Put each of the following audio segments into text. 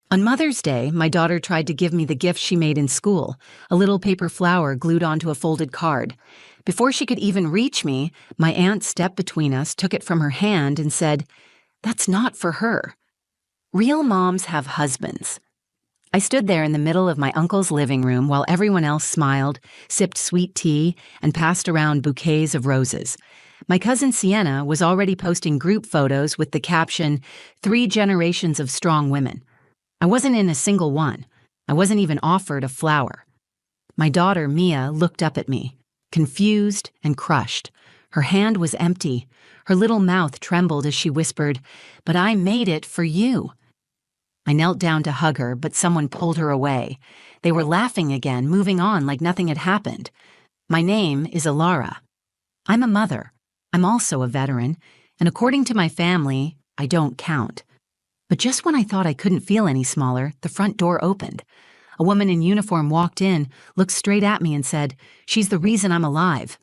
On Mother's Day, my daughter tried to give me the gift she made in school, a little paper flower glued onto a folded card. Before she could even reach me, my aunt stepped between us, took it from her hand, and said, "That's not for her. Real moms have husbands." I stood there in the middle of my uncle's living room while everyone else smiled, sipped sweet tea, and passed around bouquets of roses. My cousin Sienna was already posting group photos with the caption, "Three generations of strong women." I wasn't in a single one. I wasn't even offered a flower. My daughter, Mia, looked up at me, confused and crushed. Her hand was empty. Her little mouth trembled as she whispered, "But I made it for you." I knelt down to hug her, but someone pulled her away. They were laughing again, moving on like nothing had happened. "My name is Alara. I'm a mother. I'm also a veteran, and according to my family, I don't count." But just when I thought I couldn't feel any smaller, the front door opened. A woman in uniform walked in, looked straight at me and said, "She's the reason I'm alive."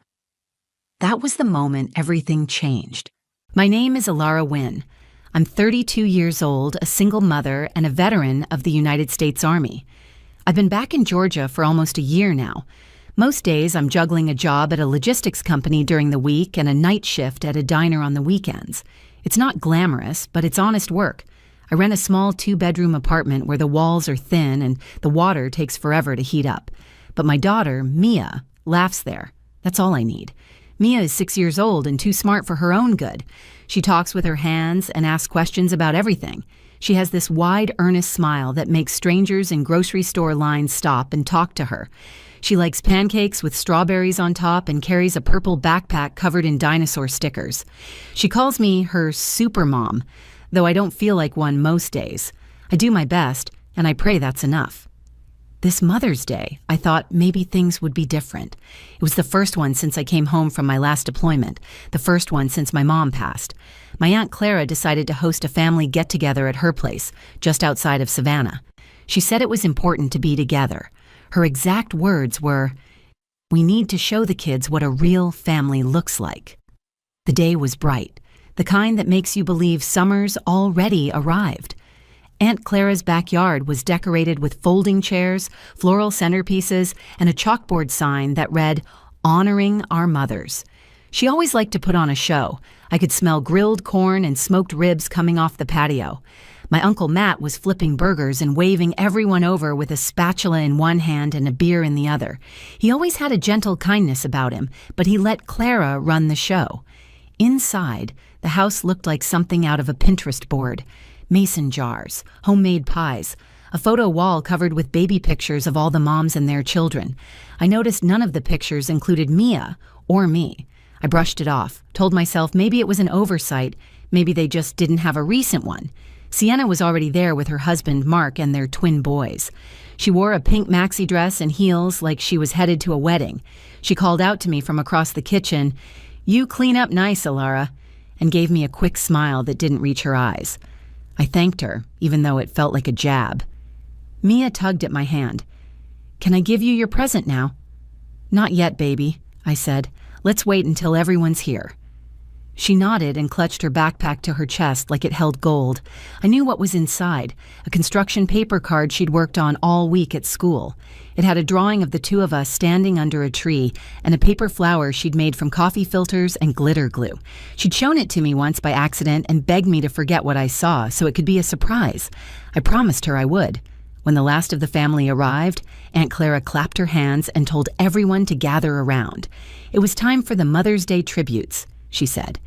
That was the moment everything changed. My name is Alara Wynn. I'm 32 years old, a single mother, and a veteran of the United States Army. I've been back in Georgia for almost a year now. Most days I'm juggling a job at a logistics company during the week and a night shift at a diner on the weekends. It's not glamorous, but it's honest work. I rent a small 2-bedroom apartment where the walls are thin and the water takes forever to heat up. But my daughter, Mia, laughs there. That's all I need. Mia is 6 years old and too smart for her own good. She talks with her hands and asks questions about everything. She has this wide, earnest smile that makes strangers in grocery store lines stop and talk to her. She likes pancakes with strawberries on top and carries a purple backpack covered in dinosaur stickers. She calls me her super mom, though I don't feel like one most days. I do my best, and I pray that's enough. This Mother's Day, I thought maybe things would be different. It was the first one since I came home from my last deployment, the first one since my mom passed. My Aunt Clara decided to host a family get-together at her place, just outside of Savannah. She said it was important to be together. Her exact words were, "We need to show the kids what a real family looks like." The day was bright, the kind that makes you believe summer's already arrived. Aunt Clara's backyard was decorated with folding chairs, floral centerpieces, and a chalkboard sign that read, "Honoring Our Mothers." She always liked to put on a show. I could smell grilled corn and smoked ribs coming off the patio. My Uncle Matt was flipping burgers and waving everyone over with a spatula in one hand and a beer in the other. He always had a gentle kindness about him, but he let Clara run the show. Inside, the house looked like something out of a Pinterest board. Mason jars, homemade pies, a photo wall covered with baby pictures of all the moms and their children. I noticed none of the pictures included Mia or me. I brushed it off, told myself maybe it was an oversight, maybe they just didn't have a recent one. Sienna was already there with her husband, Mark, and their twin boys. She wore a pink maxi dress and heels like she was headed to a wedding. She called out to me from across the kitchen, "You clean up nice, Alara," and gave me a quick smile that didn't reach her eyes. I thanked her, even though it felt like a jab. Mia tugged at my hand. "Can I give you your present now?" "Not yet, baby," I said. "Let's wait until everyone's here." She nodded and clutched her backpack to her chest like it held gold. I knew what was inside, a construction paper card she'd worked on all week at school. It had a drawing of the two of us standing under a tree and a paper flower she'd made from coffee filters and glitter glue. She'd shown it to me once by accident and begged me to forget what I saw so it could be a surprise. I promised her I would. When the last of the family arrived, Aunt Clara clapped her hands and told everyone to gather around. It was time for the Mother's Day tributes, she said.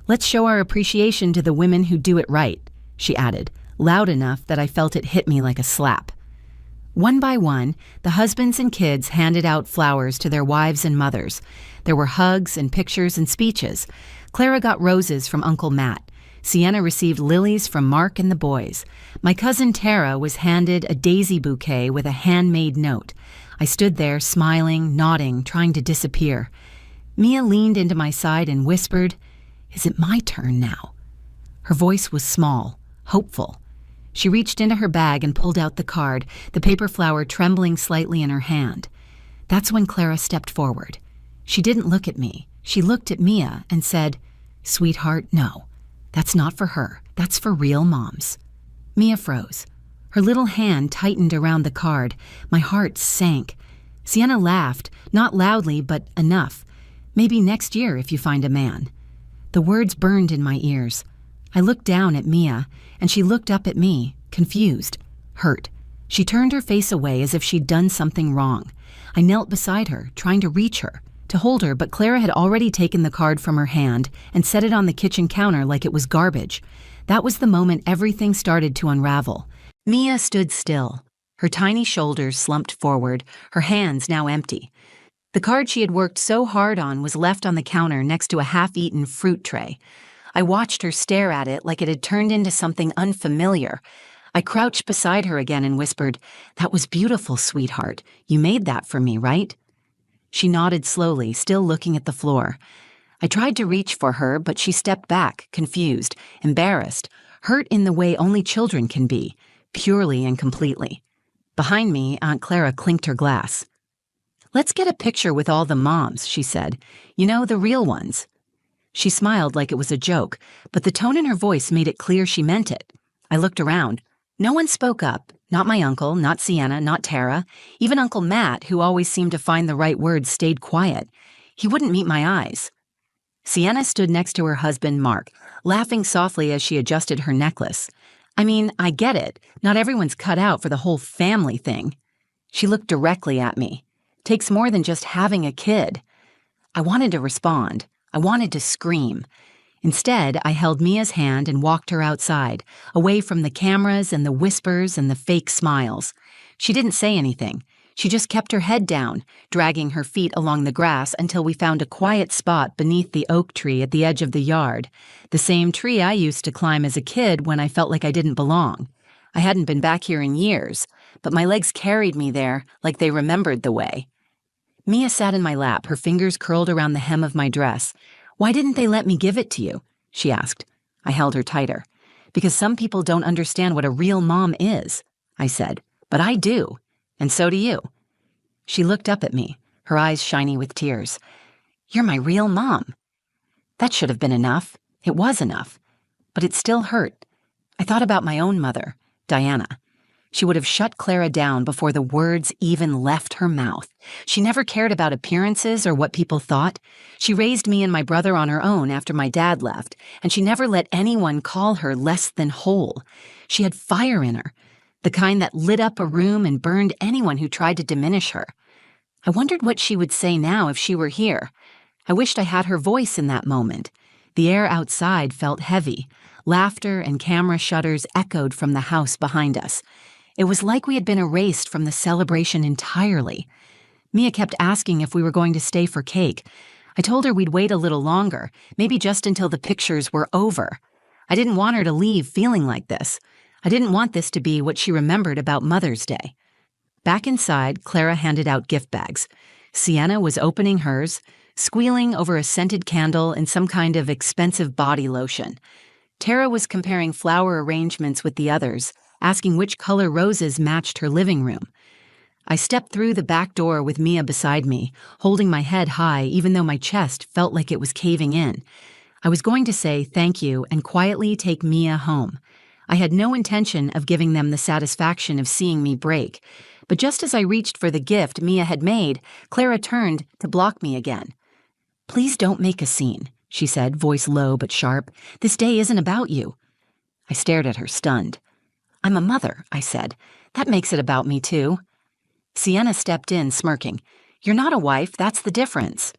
"Let's show our appreciation to the women who do it right," she added, loud enough that I felt it hit me like a slap. One by one, the husbands and kids handed out flowers to their wives and mothers. There were hugs and pictures and speeches. Clara got roses from Uncle Matt. Sienna received lilies from Mark and the boys. My cousin Tara was handed a daisy bouquet with a handmade note. I stood there, smiling, nodding, trying to disappear. Mia leaned into my side and whispered, "Is it my turn now?" Her voice was small, hopeful. She reached into her bag and pulled out the card, the paper flower trembling slightly in her hand. That's when Clara stepped forward. She didn't look at me. She looked at Mia and said, "Sweetheart, no. That's not for her. That's for real moms." Mia froze. Her little hand tightened around the card. My heart sank. Sienna laughed, not loudly, but enough. Maybe next year if you find a man. The words burned in my ears. I looked down at Mia, and she looked up at me, confused, hurt. She turned her face away as if she'd done something wrong. I knelt beside her, trying to reach her, to hold her, but Clara had already taken the card from her hand and set it on the kitchen counter like it was garbage. That was the moment everything started to unravel. Mia stood still, her tiny shoulders slumped forward, her hands now empty. The card she had worked so hard on was left on the counter next to a half-eaten fruit tray. I watched her stare at it like it had turned into something unfamiliar. I crouched beside her again and whispered, "That was beautiful, sweetheart. You made that for me, right?" She nodded slowly, still looking at the floor. I tried to reach for her, but she stepped back, confused, embarrassed, hurt in the way only children can be, purely and completely. Behind me, Aunt Clara clinked her glass. "Let's get a picture with all the moms," she said. "You know, the real ones." She smiled like it was a joke, but the tone in her voice made it clear she meant it. I looked around. No one spoke up. Not my uncle, not Sienna, not Tara. Even Uncle Matt, who always seemed to find the right words, stayed quiet. He wouldn't meet my eyes. Sienna stood next to her husband, Mark, laughing softly as she adjusted her necklace. I mean, I get it. Not everyone's cut out for the whole family thing. She looked directly at me. Takes more than just having a kid. I wanted to respond. I wanted to scream. Instead, I held Mia's hand and walked her outside, away from the cameras and the whispers and the fake smiles. She didn't say anything. She just kept her head down, dragging her feet along the grass until we found a quiet spot beneath the oak tree at the edge of the yard, the same tree I used to climb as a kid when I felt like I didn't belong. I hadn't been back here in years, but my legs carried me there like they remembered the way. Mia sat in my lap, her fingers curled around the hem of my dress. "Why didn't they let me give it to you?" she asked. I held her tighter. "Because some people don't understand what a real mom is," I said. "But I do. And so do you." She looked up at me, her eyes shiny with tears. "You're my real mom." That should have been enough. It was enough. But it still hurt. I thought about my own mother, Diana. She would have shut Clara down before the words even left her mouth. She never cared about appearances or what people thought. She raised me and my brother on her own after my dad left, and she never let anyone call her less than whole. She had fire in her, the kind that lit up a room and burned anyone who tried to diminish her. I wondered what she would say now if she were here. I wished I had her voice in that moment. The air outside felt heavy. Laughter and camera shutters echoed from the house behind us. It was like we had been erased from the celebration entirely. Mia kept asking if we were going to stay for cake. I told her we'd wait a little longer, maybe just until the pictures were over. I didn't want her to leave feeling like this. I didn't want this to be what she remembered about Mother's Day. Back inside, Clara handed out gift bags. Sienna was opening hers, squealing over a scented candle and some kind of expensive body lotion. Tara was comparing flower arrangements with the others, asking which color roses matched her living room. I stepped through the back door with Mia beside me, holding my head high even though my chest felt like it was caving in. I was going to say thank you and quietly take Mia home. I had no intention of giving them the satisfaction of seeing me break, but just as I reached for the gift Mia had made, Clara turned to block me again. "Please don't make a scene," she said, voice low but sharp. "This day isn't about you." I stared at her, stunned. "I'm a mother," I said. "That makes it about me, too." Sienna stepped in, smirking. "You're not a wife, that's the difference."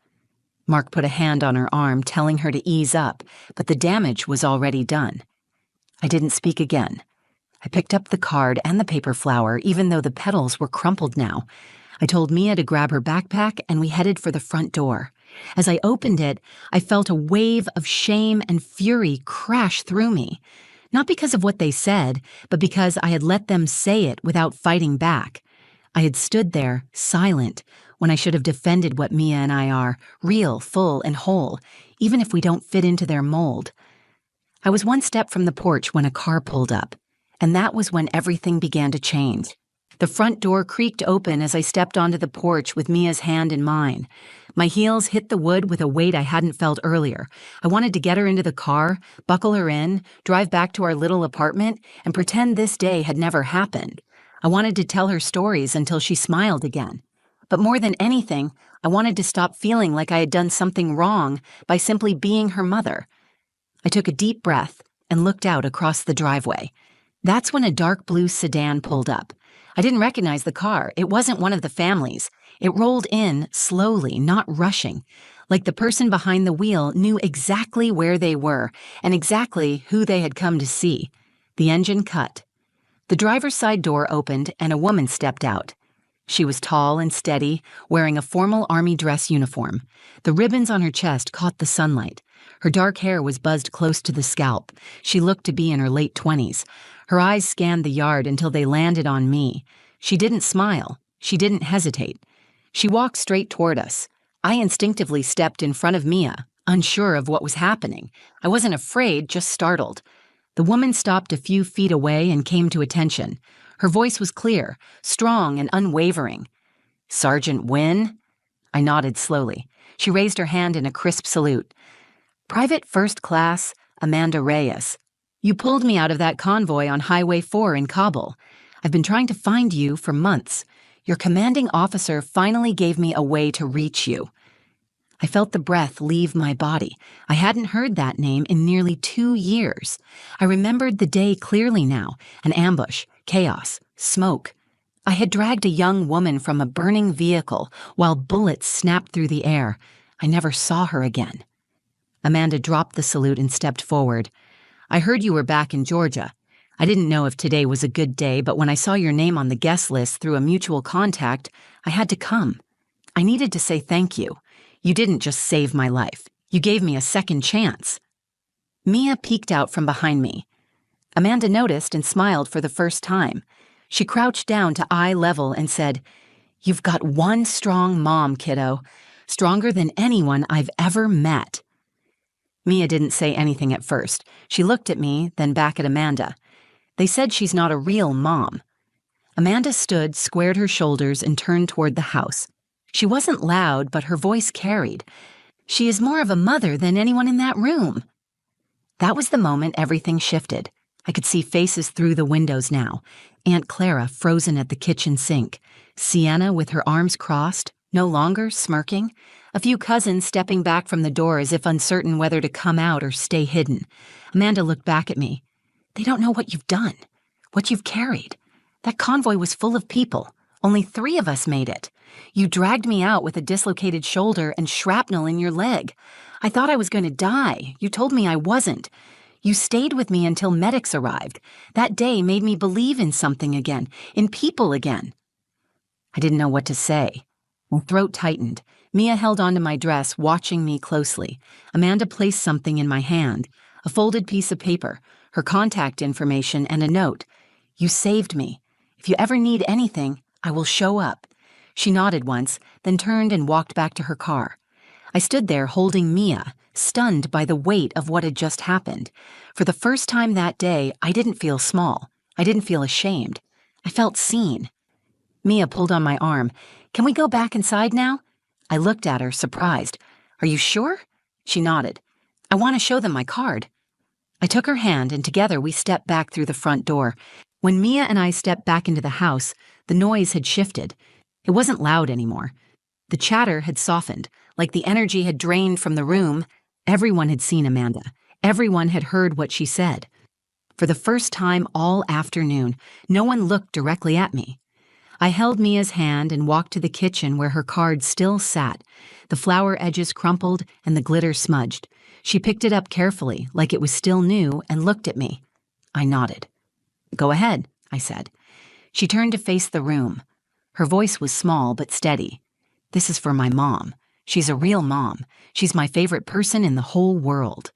Mark put a hand on her arm, telling her to ease up, but the damage was already done. I didn't speak again. I picked up the card and the paper flower, even though the petals were crumpled now. I told Mia to grab her backpack, and we headed for the front door. As I opened it, I felt a wave of shame and fury crash through me. Not because of what they said, but because I had let them say it without fighting back. I had stood there, silent, when I should have defended what Mia and I are, real, full, and whole, even if we don't fit into their mold. I was one step from the porch when a car pulled up, and that was when everything began to change. The front door creaked open as I stepped onto the porch with Mia's hand in mine. My heels hit the wood with a weight I hadn't felt earlier. I wanted to get her into the car, buckle her in, drive back to our little apartment, and pretend this day had never happened. I wanted to tell her stories until she smiled again. But more than anything, I wanted to stop feeling like I had done something wrong by simply being her mother. I took a deep breath and looked out across the driveway. That's when a dark blue sedan pulled up. I didn't recognize the car. It wasn't one of the families. It rolled in slowly, not rushing, like the person behind the wheel knew exactly where they were and exactly who they had come to see. The engine cut. The driver's side door opened and a woman stepped out. She was tall and steady, wearing a formal army dress uniform. The ribbons on her chest caught the sunlight. Her dark hair was buzzed close to the scalp. She looked to be in her late 20s. Her eyes scanned the yard until they landed on me. She didn't smile. She didn't hesitate. She walked straight toward us. I instinctively stepped in front of Mia, unsure of what was happening. I wasn't afraid, just startled. The woman stopped a few feet away and came to attention. Her voice was clear, strong and unwavering. "Sergeant Wynne?" I nodded slowly. She raised her hand in a crisp salute. "Private First Class Amanda Reyes. You pulled me out of that convoy on Highway 4 in Kabul. I've been trying to find you for months. Your commanding officer finally gave me a way to reach you." I felt the breath leave my body. I hadn't heard that name in nearly 2 years. I remembered the day clearly now, an ambush, chaos, smoke. I had dragged a young woman from a burning vehicle while bullets snapped through the air. I never saw her again. Amanda dropped the salute and stepped forward. "I heard you were back in Georgia. I didn't know if today was a good day, but when I saw your name on the guest list through a mutual contact, I had to come. I needed to say thank you. You didn't just save my life. You gave me a second chance." Mia peeked out from behind me. Amanda noticed and smiled for the first time. She crouched down to eye level and said, "You've got one strong mom, kiddo. Stronger than anyone I've ever met." Mia didn't say anything at first. She looked at me, then back at Amanda. "They said she's not a real mom." Amanda stood, squared her shoulders, and turned toward the house. She wasn't loud, but her voice carried. "She is more of a mother than anyone in that room." That was the moment everything shifted. I could see faces through the windows now. Aunt Clara frozen at the kitchen sink. Sienna with her arms crossed, no longer smirking. A few cousins stepping back from the door as if uncertain whether to come out or stay hidden. Amanda looked back at me. "They don't know what you've done, what you've carried. That convoy was full of people. Only 3 of us made it. You dragged me out with a dislocated shoulder and shrapnel in your leg. I thought I was going to die. You told me I wasn't. You stayed with me until medics arrived. That day made me believe in something again, in people again." I didn't know what to say. My throat tightened. Mia held onto my dress, watching me closely. Amanda placed something in my hand, a folded piece of paper, her contact information, and a note. "You saved me. If you ever need anything, I will show up." She nodded once, then turned and walked back to her car. I stood there holding Mia, stunned by the weight of what had just happened. For the first time that day, I didn't feel small. I didn't feel ashamed. I felt seen. Mia pulled on my arm. "Can we go back inside now?" I looked at her, surprised. "Are you sure?" She nodded. "I want to show them my card." I took her hand, and together we stepped back through the front door. When Mia and I stepped back into the house, the noise had shifted. It wasn't loud anymore. The chatter had softened, like the energy had drained from the room. Everyone had seen Amanda. Everyone had heard what she said. For the first time all afternoon, no one looked directly at me. I held Mia's hand and walked to the kitchen where her card still sat. The flower edges crumpled and the glitter smudged. She picked it up carefully, like it was still new, and looked at me. I nodded. "Go ahead," I said. She turned to face the room. Her voice was small but steady. "This is for my mom. She's a real mom. She's my favorite person in the whole world."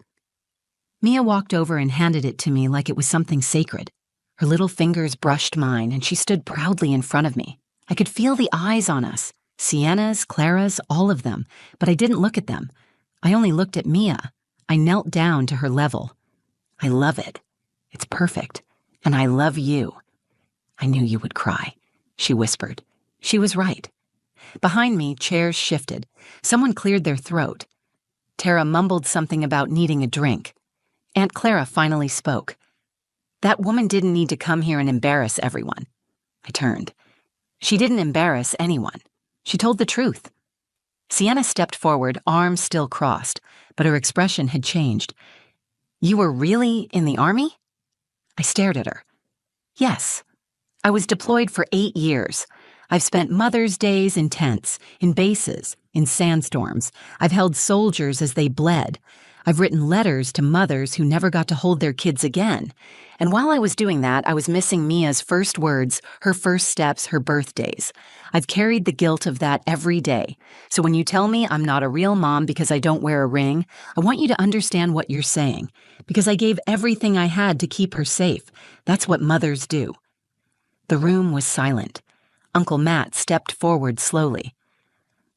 Mia walked over and handed it to me like it was something sacred. Her little fingers brushed mine, and she stood proudly in front of me. I could feel the eyes on us, Sienna's, Clara's, all of them, but I didn't look at them. I only looked at Mia. I knelt down to her level. "I love it. It's perfect. And I love you." I knew you would cry. she whispered. She was right. Behind me, chairs shifted. Someone cleared their throat. Tara mumbled something about needing a drink. Aunt Clara finally spoke. That woman didn't need to come here and embarrass everyone. I turned. She didn't embarrass anyone. She told the truth. Sienna stepped forward, arms still crossed, but her expression had changed. You were really in the army? I stared at her. Yes. I was deployed for 8 years. I've spent Mother's Days in tents, in bases, in sandstorms. I've held soldiers as they bled. I've written letters to mothers who never got to hold their kids again. And while I was doing that, I was missing Mia's first words, her first steps, her birthdays. I've carried the guilt of that every day. So when you tell me I'm not a real mom because I don't wear a ring, I want you to understand what you're saying. Because I gave everything I had to keep her safe. That's what mothers do. The room was silent. Uncle Matt stepped forward slowly.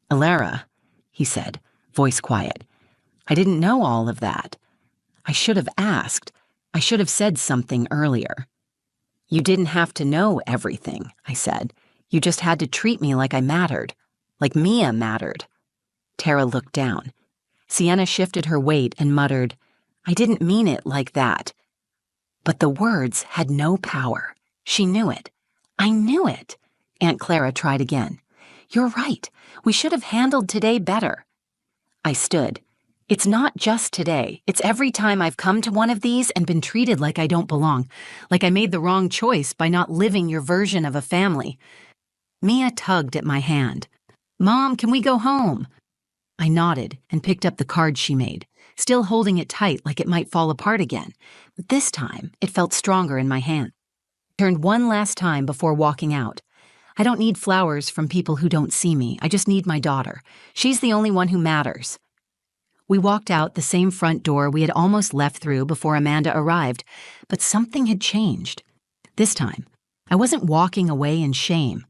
Alara, he said, voice quiet. I didn't know all of that. I should have asked. I should have said something earlier. You didn't have to know everything, I said. You just had to treat me like I mattered, like Mia mattered. Tara looked down. Sienna shifted her weight and muttered, I didn't mean it like that. But the words had no power. She knew it. I knew it. Aunt Clara tried again. You're right. We should have handled today better. I stood. It's not just today. It's every time I've come to one of these and been treated like I don't belong, like I made the wrong choice by not living your version of a family. Mia tugged at my hand. Mom, can we go home? I nodded and picked up the card she made, still holding it tight like it might fall apart again. But this time, it felt stronger in my hand. I turned one last time before walking out. I don't need flowers from people who don't see me. I just need my daughter. She's the only one who matters. We walked out the same front door we had almost left through before Amanda arrived, but something had changed. This time, I wasn't walking away in shame.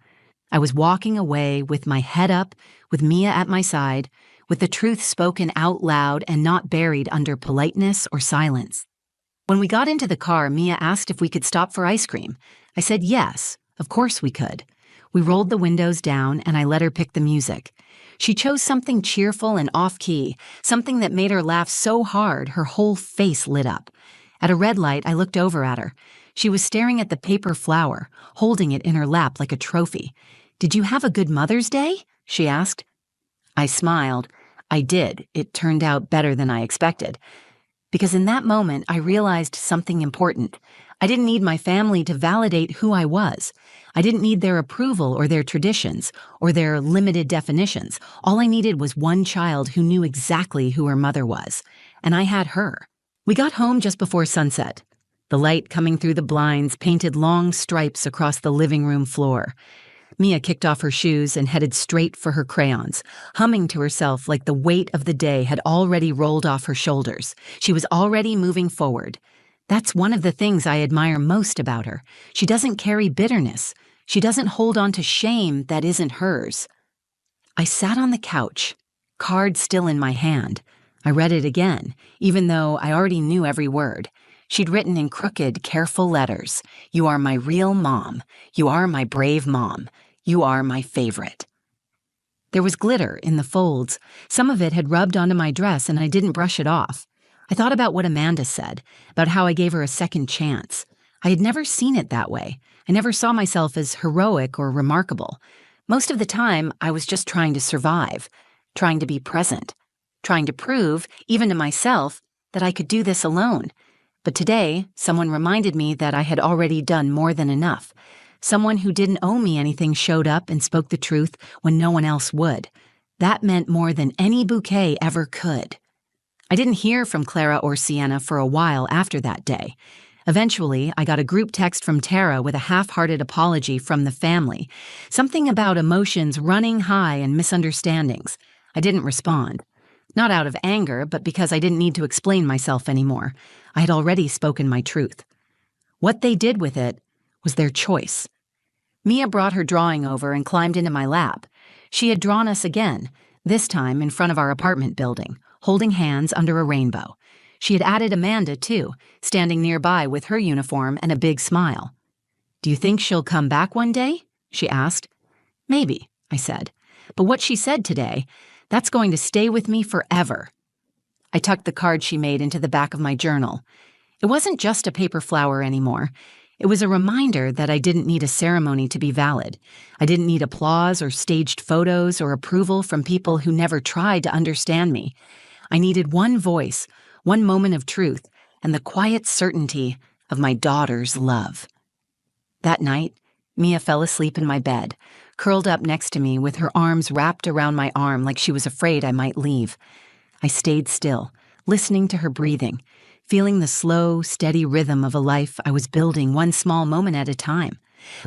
I was walking away with my head up, with Mia at my side, with the truth spoken out loud and not buried under politeness or silence. When we got into the car, Mia asked if we could stop for ice cream. I said yes, of course we could. We rolled the windows down and I let her pick the music. She chose something cheerful and off-key, something that made her laugh so hard her whole face lit up. At a red light, I looked over at her. She was staring at the paper flower, holding it in her lap like a trophy. Did you have a good Mother's Day? She asked. I smiled. I did. It turned out better than I expected. Because in that moment, I realized something important. I didn't need my family to validate who I was. I didn't need their approval or their traditions or their limited definitions. All I needed was one child who knew exactly who her mother was. And I had her. We got home just before sunset. The light coming through the blinds painted long stripes across the living room floor. Mia kicked off her shoes and headed straight for her crayons, humming to herself like the weight of the day had already rolled off her shoulders. She was already moving forward. That's one of the things I admire most about her. She doesn't carry bitterness. She doesn't hold on to shame that isn't hers. I sat on the couch, card still in my hand. I read it again, even though I already knew every word. She'd written in crooked, careful letters, "You are my real mom. You are my brave mom. You are my favorite." There was glitter in the folds. Some of it had rubbed onto my dress and I didn't brush it off. I thought about what Amanda said, about how I gave her a second chance. I had never seen it that way. I never saw myself as heroic or remarkable. Most of the time, I was just trying to survive, trying to be present, trying to prove, even to myself, that I could do this alone. But today, someone reminded me that I had already done more than enough. Someone who didn't owe me anything showed up and spoke the truth when no one else would. That meant more than any bouquet ever could. I didn't hear from Clara or Sienna for a while after that day. Eventually, I got a group text from Tara with a half-hearted apology from the family, something about emotions running high and misunderstandings. I didn't respond. Not out of anger, but because I didn't need to explain myself anymore. I had already spoken my truth. What they did with it was their choice. Mia brought her drawing over and climbed into my lap. She had drawn us again, this time in front of our apartment building, holding hands under a rainbow. She had added Amanda, too, standing nearby with her uniform and a big smile. "Do you think she'll come back one day?" she asked. Maybe, I said. But what she said today, that's going to stay with me forever. I tucked the card she made into the back of my journal. It wasn't just a paper flower anymore. It was a reminder that I didn't need a ceremony to be valid. I didn't need applause or staged photos or approval from people who never tried to understand me. I needed one voice, one moment of truth, and the quiet certainty of my daughter's love. That night, Mia fell asleep in my bed, curled up next to me with her arms wrapped around my arm like she was afraid I might leave. I stayed still, listening to her breathing, feeling the slow, steady rhythm of a life I was building one small moment at a time.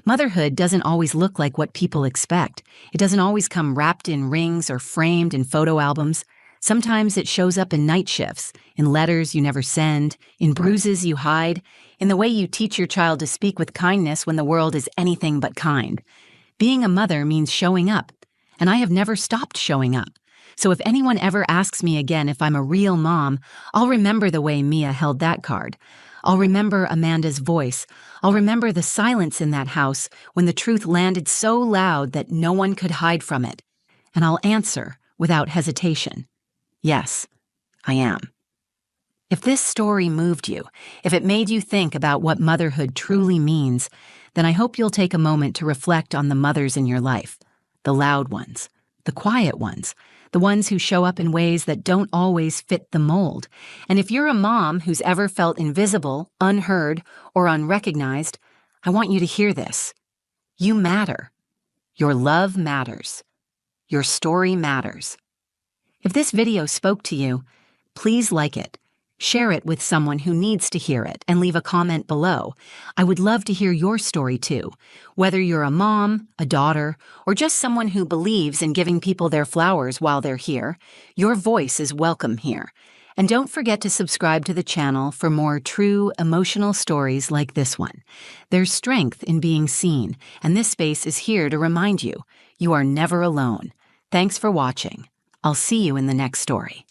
Motherhood doesn't always look like what people expect. It doesn't always come wrapped in rings or framed in photo albums. Sometimes it shows up in night shifts, in letters you never send, in bruises you hide, in the way you teach your child to speak with kindness when the world is anything but kind. Being a mother means showing up, and I have never stopped showing up. So if anyone ever asks me again if I'm a real mom, I'll remember the way Mia held that card. I'll remember Amanda's voice. I'll remember the silence in that house when the truth landed so loud that no one could hide from it. And I'll answer without hesitation. Yes, I am. If this story moved you, if it made you think about what motherhood truly means, then I hope you'll take a moment to reflect on the mothers in your life. The loud ones, the quiet ones, the ones who show up in ways that don't always fit the mold. And if you're a mom who's ever felt invisible, unheard, or unrecognized, I want you to hear this. You matter. Your love matters. Your story matters. If this video spoke to you, please like it. Share it with someone who needs to hear it and leave a comment below. I would love to hear your story too. Whether you're a mom, a daughter, or just someone who believes in giving people their flowers while they're here, your voice is welcome here. And don't forget to subscribe to the channel for more true, emotional stories like this one. There's strength in being seen, and this space is here to remind you, you are never alone. Thanks for watching. I'll see you in the next story.